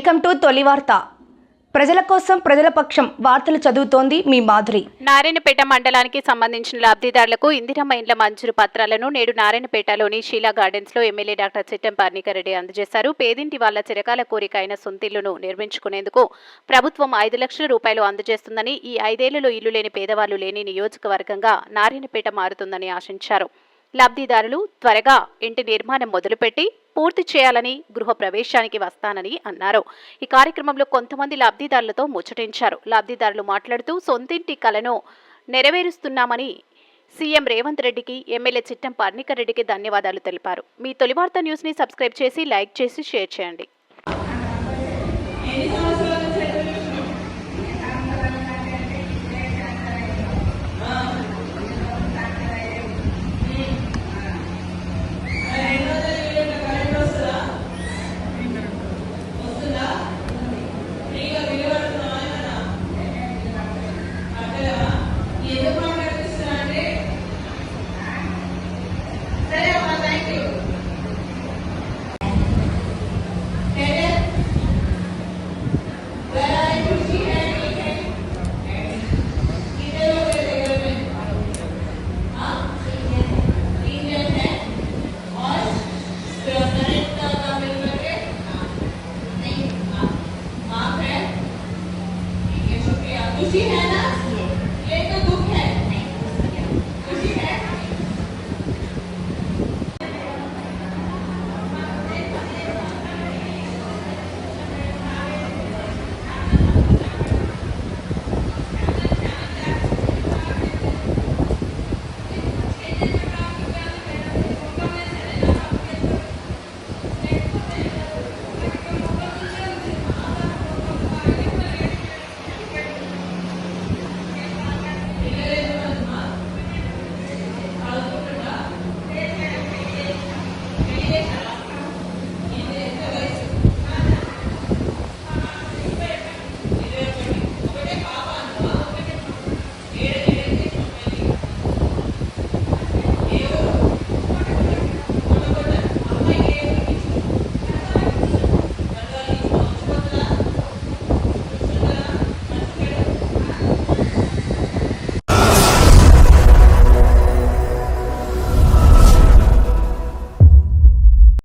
Welcome to తొలి వార్త. ప్రజల కోసం ప్రజల పక్షం వార్తలు చదువుతోంది మీ మాధురి. నారాయణపేట మండలానికి సంబంధించిన లబ్ధిదారులకు ఇందిరమ్మ ఇండ్ల మంజూరు పత్రాలను నేడు నారాయణపేటలోని షీలా గార్డెన్స్ లో ఎమ్మెల్యే డాక్టర్ చిట్టెం పర్ణికారెడ్డి అందజేశారు. పేదింటి వాళ్ల చిరకాల కోరిక అయిన సొంతిల్లును నిర్మించుకునేందుకు ప్రభుత్వం 5 లక్షల రూపాయలు అందజేస్తుందని, ఈ 5 ఏళ్లలో ఇల్లు లేని పేదవాళ్లు లేని నియోజకవర్గంగా నారాయణపేట మారుతుందని ఆశించారు. లబ్ధిదారులు త్వరగా ఇంటి నిర్మాణం మొదలుపెట్టి పూర్తి చేయాలని, గృహ ప్రవేశానికి వస్తానని అన్నారు. ఈ కార్యక్రమంలో కొంతమంది లబ్ధిదారులతో ముచ్చటించారు. లబ్ధిదారులు మాట్లాడుతూ సొంతింటి కలను నెరవేరుస్తున్నామని సీఎం రేవంత్ రెడ్డికి, ఎమ్మెల్యే చిట్టెం పర్ణికారెడ్డికి ధన్యవాదాలు తెలిపారు. మీ తొలి వార్త న్యూస్ ని సబ్స్క్రైబ్ చేసి, లైక్ చేసి, షేర్ చేయండి. खुशी है।